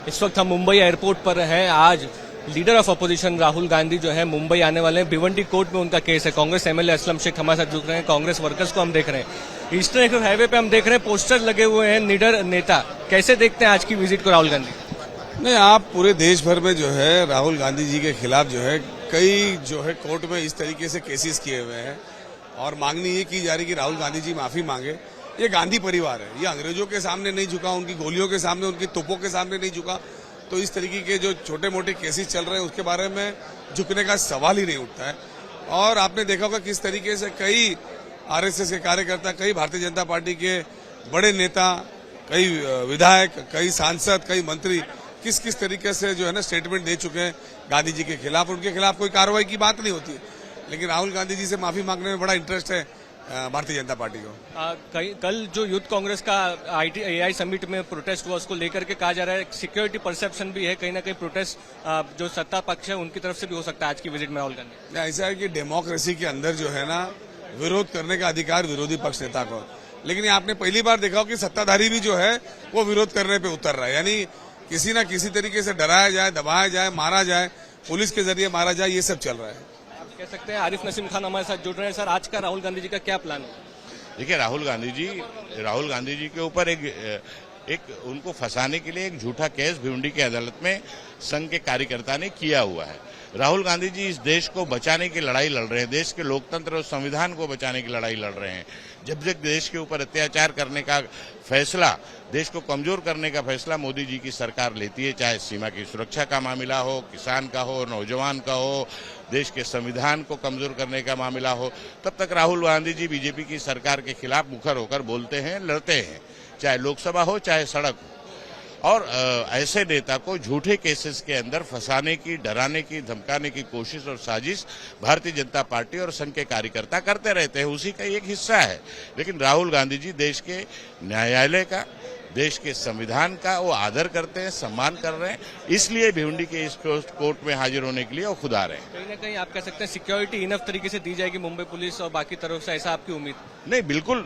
इस वक्त हम मुंबई एयरपोर्ट पर हैं। आज leader of opposition Rahul Gandhi जो है मुंबई आने वाले हैं। भिवंडी कोर्ट में उनका केस है। कांग्रेस एमएलए असलम शेख हमारे साथ जुड़ रहे हैं। कांग्रेस वर्कर्स को हम देख रहे हैं। ईस्टर्न एक्सप्रेस हाईवे पे हम देख रहे हैं पोस्टर लगे हुए हैं निडर नेता। कैसे देखते हैं आज की विजिट को राहुल गांधी? नहीं, आप पूरे देश भर में जो है राहुल गांधी जी के खिलाफ जो है कई जो है कोर्ट में इस तरीके से केसेस किए हुए हैं और मांगनी ये की जा रही कि राहुल गांधी जी माफी मांगे। ये गांधी परिवार है, ये अंग्रेजों के सामने नहीं झुका, उनकी गोलियों के सामने, उनकी तोपों के सामने नहीं झुका। तो इस तरीके के जो छोटे मोटे केसेस चल रहे हैं उसके बारे में झुकने का सवाल ही नहीं उठता है। और आपने देखा होगा किस तरीके से कई आरएसएस के कार्यकर्ता, कई भारतीय जनता पार्टी के बड़े नेता, कई विधायक, कई सांसद, कई मंत्री किस किस तरीके से जो है ना स्टेटमेंट दे चुके हैं गांधी जी के खिलाफ। उनके खिलाफ कोई कार्रवाई की बात नहीं होती है, लेकिन राहुल गांधी जी से माफी मांगने में बड़ा इंटरेस्ट है भारतीय जनता पार्टी को। कल जो यूथ कांग्रेस का एआई समिट में प्रोटेस्ट हुआ उसको लेकर के कहा जा रहा है सिक्योरिटी परसेप्शन भी है, कहीं ना कहीं प्रोटेस्ट जो सत्ता पक्ष है उनकी तरफ से भी हो सकता है आज की विजिट में राहुल गांधी। ऐसा है कि डेमोक्रेसी के अंदर जो है ना विरोध करने का अधिकार विरोधी पक्ष नेता को, लेकिन आपने पहली बार देखा हो कि सत्ताधारी भी जो है वो विरोध करने पे उतर रहा है। यानी किसी न किसी तरीके से डराया जाए, दबाया जाए, मारा जाए, पुलिस के जरिए मारा जाए, ये सब चल रहा है। कह सकते हैं आरिफ नसीम खान हमारे साथ जुड़ रहे हैं। सर, आज का राहुल गांधी जी का क्या प्लान है? देखिए, राहुल गांधी जी के ऊपर एक उनको फंसाने के लिए एक झूठा केस भिवंडी की अदालत में संघ के कार्यकर्ता ने किया हुआ है। राहुल गांधी जी इस देश को बचाने की लड़ाई लड़ रहे हैं, देश के लोकतंत्र और संविधान को बचाने की लड़ाई लड़ रहे हैं। जब तक देश के ऊपर अत्याचार करने का फैसला, देश को कमजोर करने का फैसला मोदी जी की सरकार लेती है, चाहे सीमा की सुरक्षा का मामला हो, किसान का हो, नौजवान का हो, देश के संविधान को कमजोर करने का मामला हो, तब तक राहुल गांधी जी बीजेपी की सरकार के खिलाफ मुखर होकर बोलते हैं, लड़ते हैं, चाहे लोकसभा हो चाहे सड़क हो। और ऐसे नेता को झूठे केसेस के अंदर फंसाने की, डराने की, धमकाने की कोशिश और साजिश भारतीय जनता पार्टी और संघ के कार्यकर्ता करते रहते हैं, उसी का एक हिस्सा है। लेकिन राहुल गांधी जी देश के न्यायालय का, देश के संविधान का वो आदर करते हैं, सम्मान कर रहे हैं, इसलिए भिवंडी के इस कोर्ट में हाजिर होने के लिए वो खुद आ रहे हैं। कहीं ना कहीं आप कह सकते हैं सिक्योरिटी इनफ तरीके से दी जाएगी मुंबई पुलिस और बाकी तरफ से, ऐसा आपकी उम्मीद? नहीं, बिल्कुल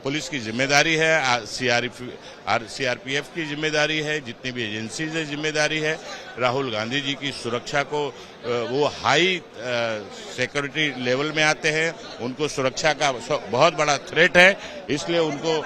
पुलिस की जिम्मेदारी है, सीआरपीएफ की जिम्मेदारी है, जितनी भी एजेंसीज है जिम्मेदारी है। राहुल गांधी जी की सुरक्षा को वो हाई सिक्योरिटी लेवल में आते हैं, उनको सुरक्षा का बहुत बड़ा थ्रेट है, इसलिए उनको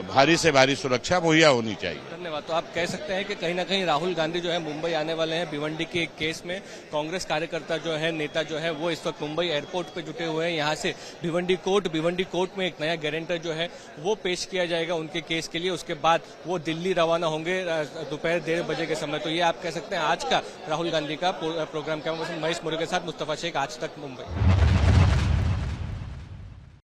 भारी से भारी सुरक्षा मुहैया होनी चाहिए। धन्यवाद। तो आप कह सकते हैं कि कहीं ना कहीं राहुल गांधी जो है मुंबई आने वाले हैं। भिवंडी के एक केस में कांग्रेस कार्यकर्ता जो है, नेता जो है, वो इस वक्त मुंबई एयरपोर्ट पे जुटे हुए हैं। यहाँ से भिवंडी कोर्ट में एक नया गारंटर जो है वो पेश किया जाएगा उनके केस के लिए। उसके बाद वो दिल्ली रवाना होंगे दोपहर 1:30 बजे के समय। तो ये आप कह सकते हैं आज का राहुल गांधी का प्रोग्राम। कैमरा पर्सन महेश मोरे के साथ मुस्तफा शेख, आज तक मुंबई।